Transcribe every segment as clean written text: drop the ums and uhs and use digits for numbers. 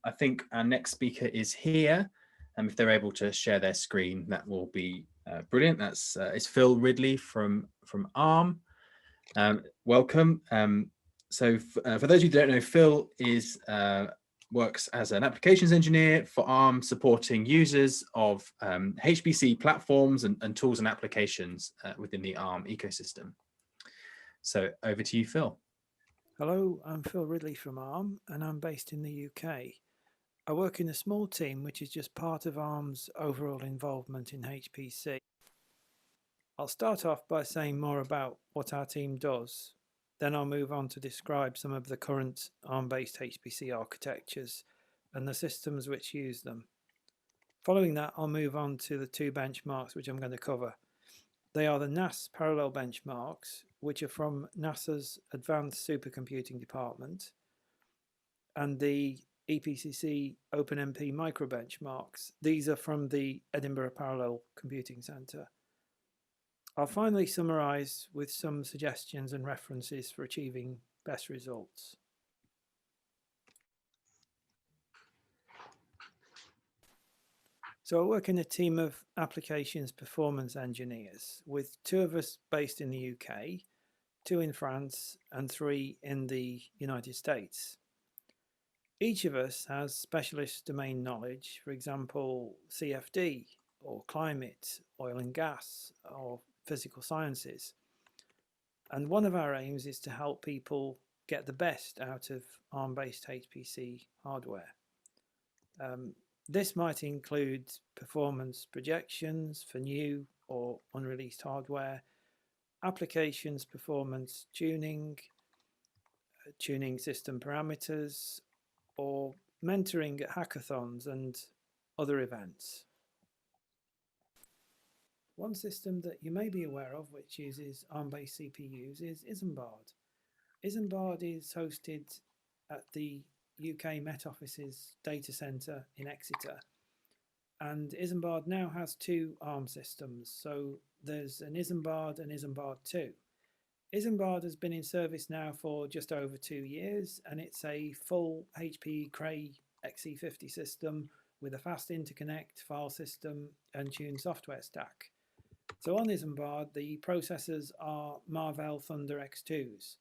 I think our next speaker is here. If they're able to share their screen, that will be brilliant. That's it's Phil Ridley from Arm. Welcome. So for those of you who don't know, Phil is works as an applications engineer for Arm, supporting users of HPC platforms and tools and applications within the Arm ecosystem. So over to you, Phil. Hello, I'm Phil Ridley from Arm, and I'm based in the UK. I work in a small team which is just part of Arm's overall involvement in HPC. I'll start off by saying more about what our team does. Then I'll move on to describe some of the current Arm-based HPC architectures and the systems which use them. Following that, I'll move on to the two benchmarks which I'm going to cover. They are the NAS Parallel Benchmarks, which are from NASA's Advanced Supercomputing Department, and the EPCC OpenMP Micro Benchmarks. These are from the Edinburgh Parallel Computing Centre. I'll finally summarise with some suggestions and references for achieving best results. So I work in a team of applications performance engineers, with 2 of us based in the UK, 2 in France, and 3 in the United States. Each of us has specialist domain knowledge, for example, CFD, or climate, oil and gas, or physical sciences. And one of our aims is to help people get the best out of ARM-based HPC hardware. This might include performance projections for new or unreleased hardware, applications performance tuning, tuning system parameters, or mentoring at hackathons and other events. One system that you may be aware of, which uses ARM-based CPUs, is Isambard. Isambard is hosted at the UK Met Office's data centre in Exeter, and Isambard now has 2 ARM systems, so there's an Isambard and Isambard 2. Isambard has been in service now for just over 2 years, and it's a full HP Cray XE50 system with a fast interconnect file system and tuned software stack. So on Isambard, the processors are Marvell Thunder X2s.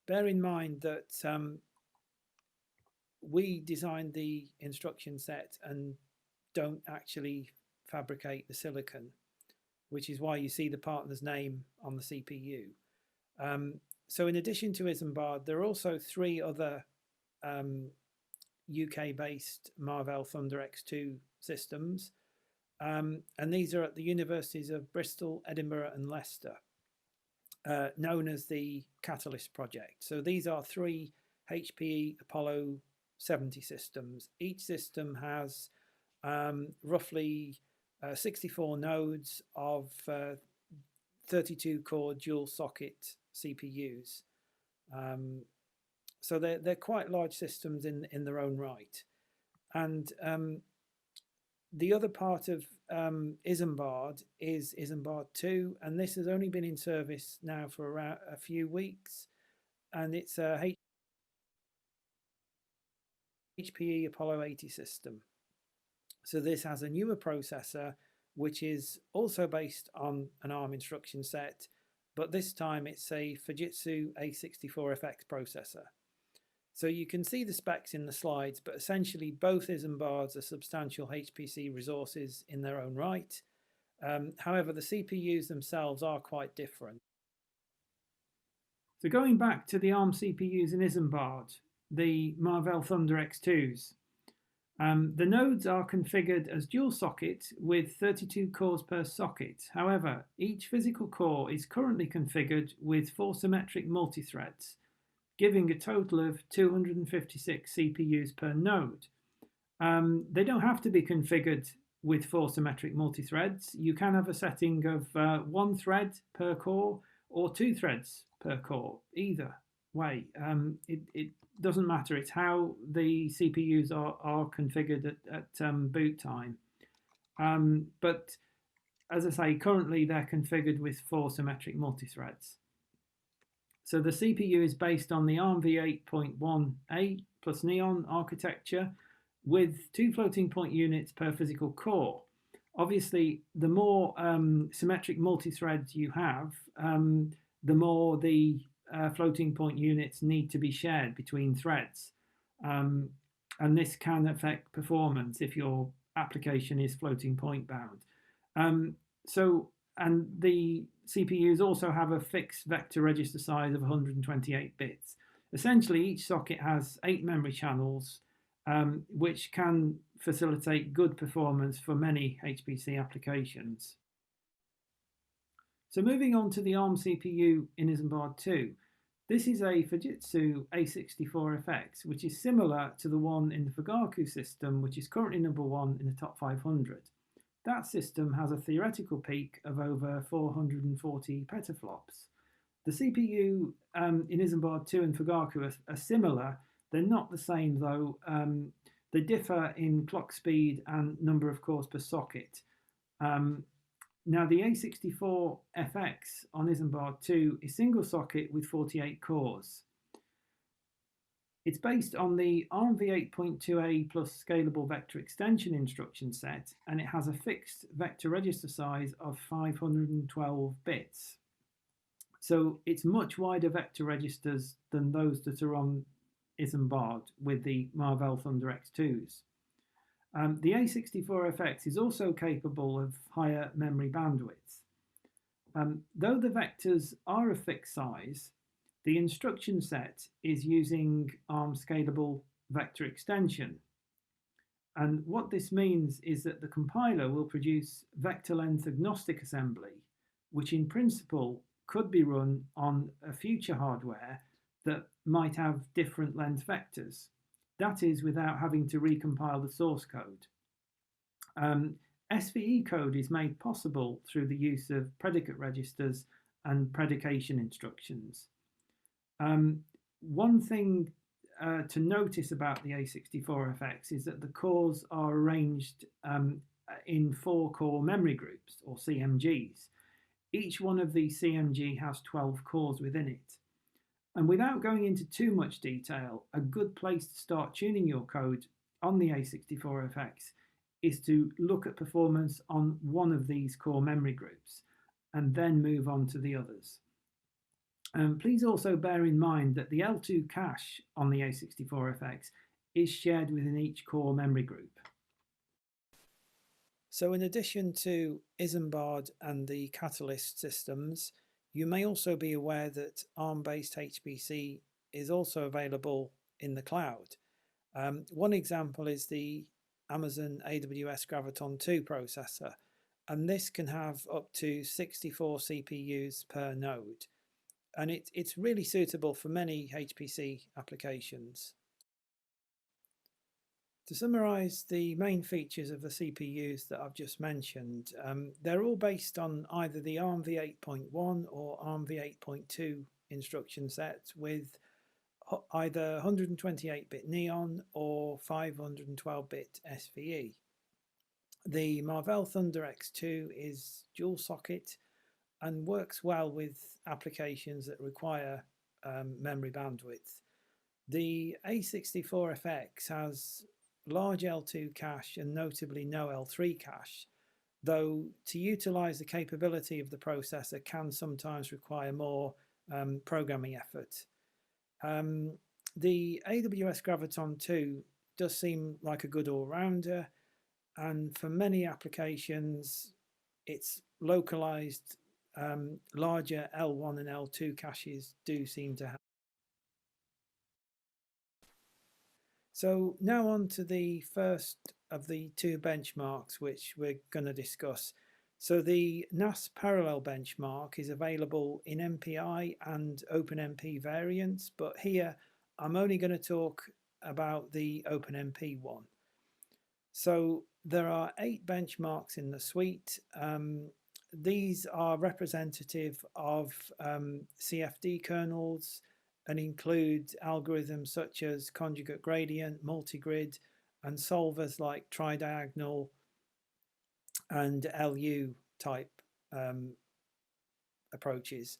Bear in mind that we designed the instruction set and don't actually fabricate the silicon, which is why you see the partner's name on the CPU. So in addition to Isambard, there are also 3 other UK-based Marvell Thunder X2 systems, and these are at the universities of Bristol, Edinburgh and Leicester, known as the Catalyst project. So these are 3 HPE Apollo 70 systems. Each system has roughly 64 nodes of 32 core dual socket CPUs. So they're quite large systems in their own right. And the other part of Isambard is Isambard 2, and this has only been in service now for around a few weeks, and it's a HPE Apollo 80 system. So this has a newer processor, which is also based on an ARM instruction set, but this time it's a Fujitsu A64 Fx processor. So you can see the specs in the slides, but essentially both Isambards are substantial HPC resources in their own right. However, the CPUs themselves are quite different. So going back to the ARM CPUs in Isambard, the Marvell Thunder X2s, the nodes are configured as dual socket with 32 cores per socket. However, each physical core is currently configured with 4 symmetric multithreads, giving a total of 256 CPUs per node. They don't have to be configured with 4 symmetric multithreads. You can have a setting of 1 thread per core or 2 threads per core, either way. It doesn't matter. It's how the CPUs are configured at boot time. But as I say, currently they're configured with 4 symmetric multithreads. So the CPU is based on the ARM v8.1a plus Neon architecture, with 2 floating point units per physical core. Obviously, the more symmetric multi-threads you have, the more the floating point units need to be shared between threads. And this can affect performance if your application is floating point bound. And the CPUs also have a fixed vector register size of 128 bits. Essentially, each socket has 8 memory channels, which can facilitate good performance for many HPC applications. So moving on to the Arm CPU in Isambard 2. This is a Fujitsu A64 Fx, which is similar to the one in the Fugaku system, which is currently #1 in the top 500. That system has a theoretical peak of over 440 petaflops. The CPU in Isambard 2 and Fugaku are similar. They're not the same though. They differ in clock speed and number of cores per socket. Now the A64 Fx on Isambard 2 is single socket with 48 cores. It's based on the Arm v8.2a plus scalable vector extension instruction set, and it has a fixed vector register size of 512 bits. So it's much wider vector registers than those that are on Isambard with the Marvell Thunder X2s. The A64 Fx is also capable of higher memory bandwidth. Though the vectors are a fixed size, the instruction set is using Arm scalable vector extension. And what this means is that the compiler will produce vector length agnostic assembly, which in principle could be run on a future hardware that might have different length vectors. That is without having to recompile the source code. SVE code is made possible through the use of predicate registers and predication instructions. One thing to notice about the A64 Fx is that the cores are arranged in 4 core memory groups, or CMGs. Each one of these CMG has 12 cores within it. And without going into too much detail, a good place to start tuning your code on the A64 Fx is to look at performance on one of these core memory groups and then move on to the others. Please also bear in mind that the L2 cache on the A64 Fx is shared within each core memory group. So in addition to Isambard and the Catalyst systems, you may also be aware that ARM-based HPC is also available in the cloud. One example is the Amazon AWS Graviton2 processor, and this can have up to 64 CPUs per node. And it's really suitable for many HPC applications. To summarize the main features of the CPUs that I've just mentioned, they're all based on either the Arm v8.1 or Arm v8.2 instruction sets with either 128-bit Neon or 512-bit SVE. The Marvell Thunder X2 is dual socket and works well with applications that require memory bandwidth. The A64 Fx has large L2 cache and notably no L3 cache, though to utilize the capability of the processor can sometimes require more programming effort. The AWS Graviton2 does seem like a good all-rounder, and for many applications its localized larger L1 and L2 caches do seem to have. So now on to the first of the 2 benchmarks which we're going to discuss. So the NAS Parallel Benchmark is available in MPI and OpenMP variants, but here I'm only going to talk about the OpenMP one. So there are 8 benchmarks in the suite. These are representative of CFD kernels and include algorithms such as conjugate gradient, multigrid, and solvers like tridiagonal and LU type approaches.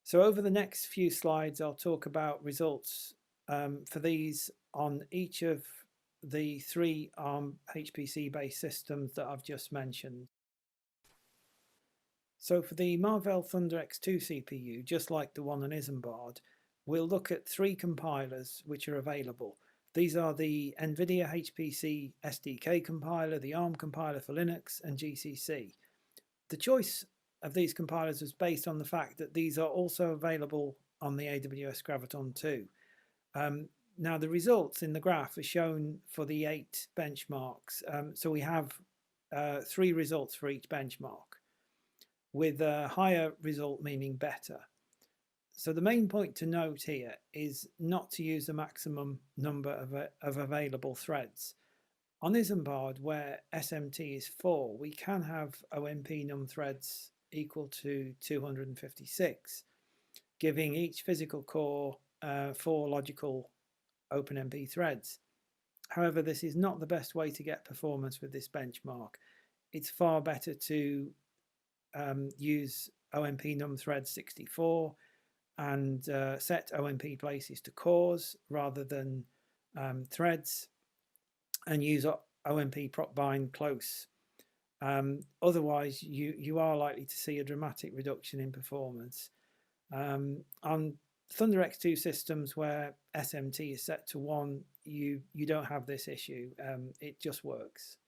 So over the next few slides, I'll talk about results for these on each of the 3 ARM HPC based systems that I've just mentioned. So for the Marvell ThunderX2 CPU, just like the one on Isambard, we'll look at 3 compilers which are available. These are the NVIDIA HPC SDK compiler, the ARM compiler for Linux, and GCC. The choice of these compilers was based on the fact that these are also available on the AWS Graviton2. Now the results in the graph are shown for the 8 benchmarks. So we have 3 results for each benchmark, with a higher result meaning better. So the main point to note here is not to use the maximum number of available threads. On Isambard, where SMT is 4, we can have OMP num threads equal to 256, giving each physical core 4 logical OpenMP threads. However, this is not the best way to get performance with this benchmark. It's far better to use OMP num thread 64 and set OMP places to cores rather than threads, and use OMP prop bind close. Otherwise, you are likely to see a dramatic reduction in performance. On ThunderX2 systems where SMT is set to 1, you don't have this issue. It just works.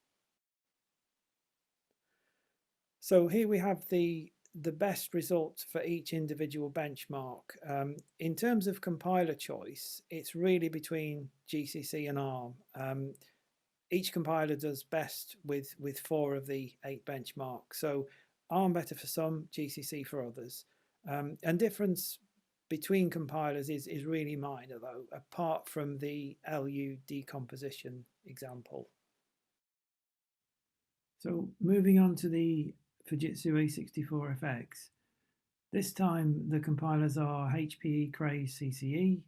So here we have the best results for each individual benchmark. In terms of compiler choice, it's really between GCC and ARM. Each compiler does best with 4 of the 8 benchmarks. So ARM better for some, GCC for others. And difference between compilers is really minor though, apart from the LU decomposition example. So moving on to the Fujitsu A64 Fx. This time the compilers are HPE Cray CCE,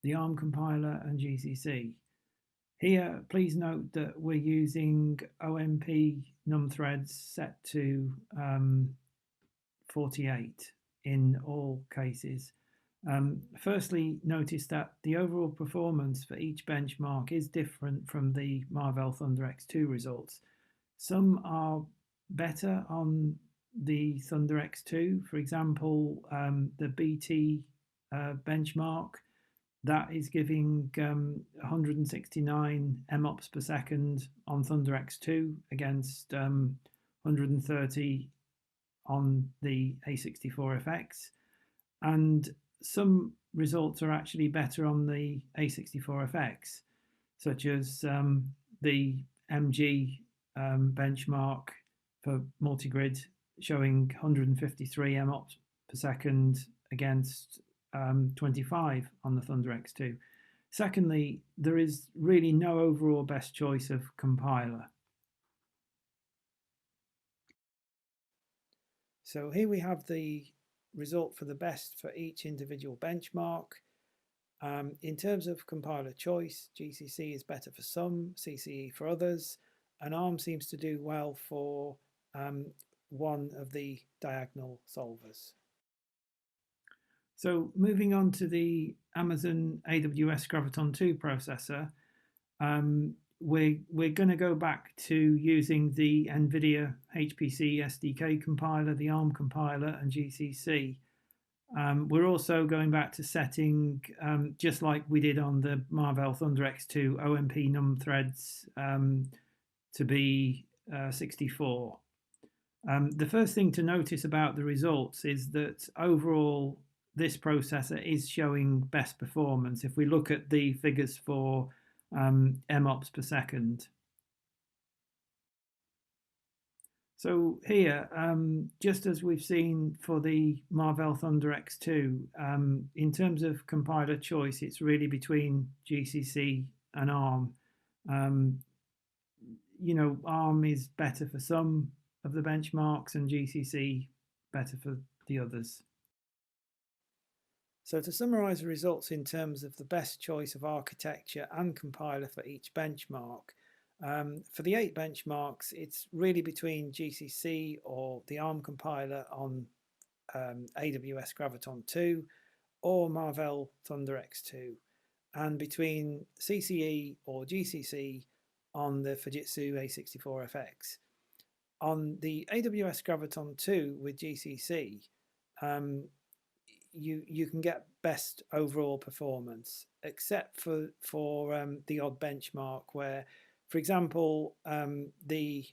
the ARM compiler, and GCC. Here, please note that we're using OMP num threads set to 48 in all cases. Firstly, notice that the overall performance for each benchmark is different from the Marvell ThunderX2 results. Some are better on the ThunderX2, for example, the BT benchmark, that is giving 169 MOPS per second on ThunderX2 against 130 on the A64 Fx. And some results are actually better on the A64 Fx, such as the MG benchmark for multigrid showing 153 MOPS per second against 25 on the ThunderX2. Secondly, there is really no overall best choice of compiler. So here we have the result for the best for each individual benchmark. In terms of compiler choice, GCC is better for some, CCE for others, and ARM seems to do well for one of the diagonal solvers. So moving on to the Amazon AWS Graviton2 processor, we're going to go back to using the NVIDIA HPC SDK compiler, the ARM compiler, and GCC. We're also going back to setting, just like we did on the Marvell ThunderX2, OMP num threads to be 64. The first thing to notice about the results is that overall this processor is showing best performance if we look at the figures for MOPS per second. So here, just as we've seen for the Marvell ThunderX2, in terms of compiler choice, it's really between GCC and ARM. ARM is better for some of the benchmarks and GCC better for the others. So to summarize the results in terms of the best choice of architecture and compiler for each benchmark, for the 8 benchmarks, it's really between GCC or the ARM compiler on AWS Graviton2 or Marvell ThunderX2. and between CCE or GCC on the Fujitsu A64 Fx. On the AWS Graviton2 with GCC, you can get best overall performance, except for the odd benchmark where, for example, the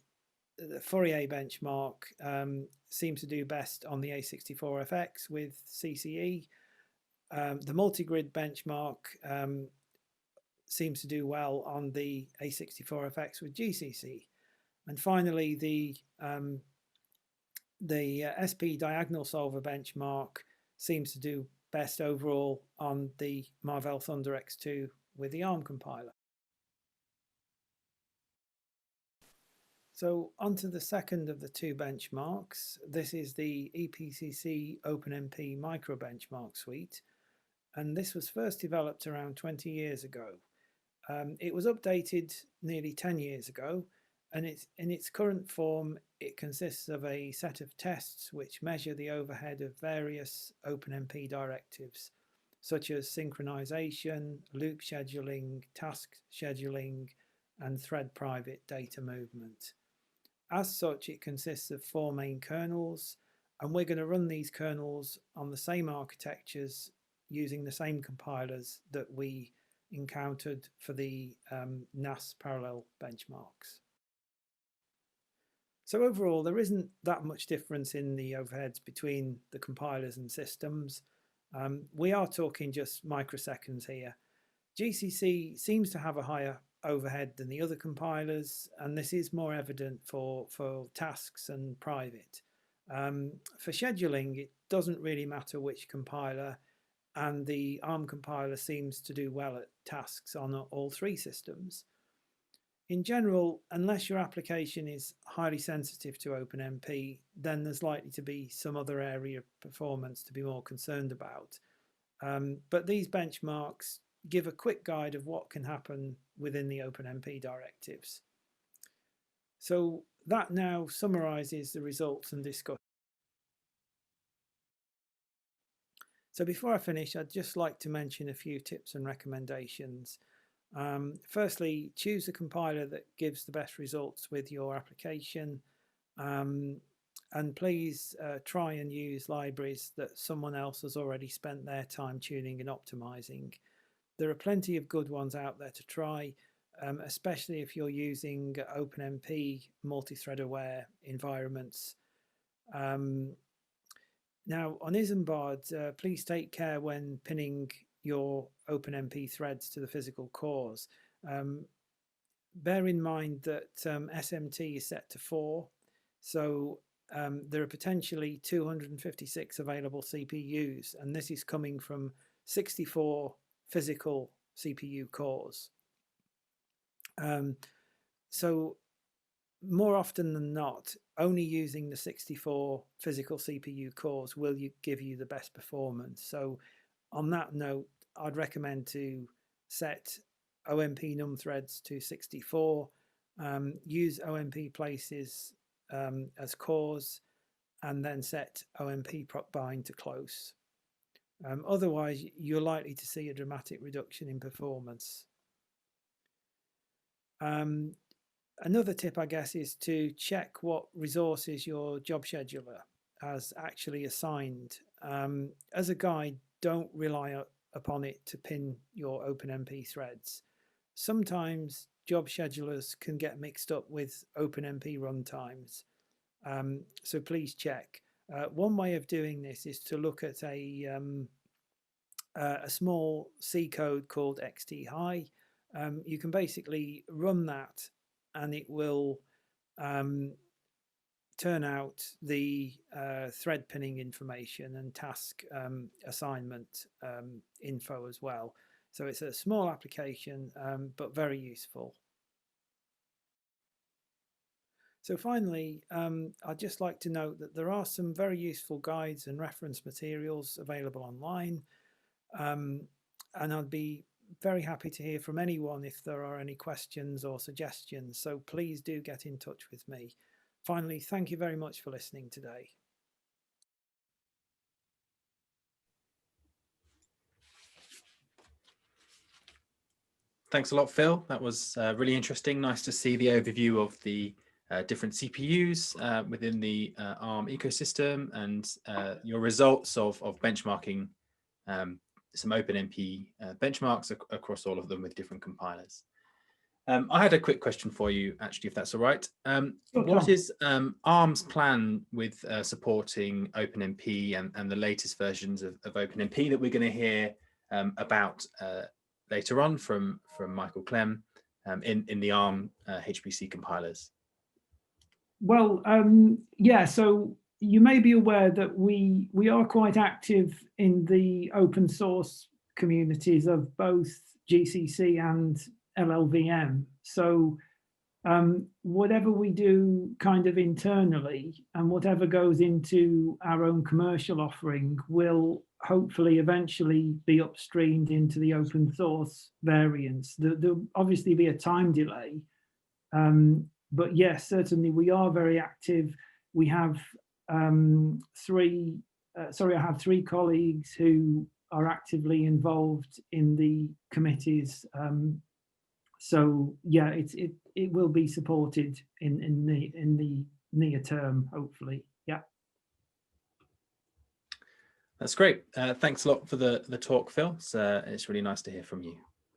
Fourier benchmark seems to do best on the A64 Fx with CCE. The multi-grid benchmark seems to do well on the A64 Fx with GCC. And finally, the SP diagonal solver benchmark seems to do best overall on the Marvell Thunder X2 with the Arm compiler. So onto the second of the two benchmarks. This is the EPCC OpenMP micro benchmark suite, and this was first developed around 20 years ago. It was updated nearly 10 years ago, and in its current form, it consists of a set of tests which measure the overhead of various OpenMP directives, such as synchronization, loop scheduling, task scheduling, and thread private data movement. As such, it consists of 4 main kernels, and we're going to run these kernels on the same architectures using the same compilers that we encountered for the NAS Parallel Benchmarks. So overall, there isn't that much difference in the overheads between the compilers and systems. We are talking just microseconds here. GCC seems to have a higher overhead than the other compilers, and this is more evident for tasks and private. For scheduling, it doesn't really matter which compiler, and the ARM compiler seems to do well at tasks on all 3 systems. In general, unless your application is highly sensitive to OpenMP, then there's likely to be some other area of performance to be more concerned about. But these benchmarks give a quick guide of what can happen within the OpenMP directives. So that now summarizes the results and discussion. So before I finish, I'd just like to mention a few tips and recommendations. Firstly, choose a compiler that gives the best results with your application, and please try and use libraries that someone else has already spent their time tuning and optimizing. There are plenty of good ones out there to try, especially if you're using OpenMP multi-thread aware environments. Now on Isambard, please take care when pinning your OpenMP threads to the physical cores. Bear in mind that SMT is set to 4, so there are potentially 256 available CPUs, and this is coming from 64 physical CPU cores. So more often than not, only using the 64 physical CPU cores will give you the best performance. So on that note, I'd recommend to set OMP num threads to 64, use OMP places as cores, and then set OMP proc bind to close. Otherwise, you're likely to see a dramatic reduction in performance. Another tip, I guess, is to check what resources your job scheduler has actually assigned. As a guide, don't rely upon it to pin your OpenMP threads. Sometimes job schedulers can get mixed up with OpenMP runtimes, so please check. One way of doing this is to look at a small C code called XT-high. You can basically run that, and it will turn out the thread pinning information and task assignment info as well. So it's a small application, but very useful. So finally, I'd just like to note that there are some very useful guides and reference materials available online, and I'd be very happy to hear from anyone if there are any questions or suggestions, so please do get in touch with me. Finally, thank you very much for listening today. Thanks a lot, Phil. That was really interesting. Nice to see the overview of the different CPUs within the ARM ecosystem and your results of benchmarking some OpenMP benchmarks across all of them with different compilers. I had a quick question for you, actually, if that's all right. What is ARM's plan with supporting OpenMP and the latest versions of OpenMP that we're going to hear about later on from Michael Clem in the ARM HPC compilers? Well, yeah, so you may be aware that we are quite active in the open source communities of both GCC and LLVM. So whatever we do kind of internally and whatever goes into our own commercial offering will hopefully eventually be upstreamed into the open source variants. There'll obviously be a time delay, but yes, certainly we are very active. We have I have 3 colleagues who are actively involved in the committees. So yeah, it will be supported in the near term, hopefully. Yeah. That's great. Thanks a lot for the talk, Phil. It's really nice to hear from you.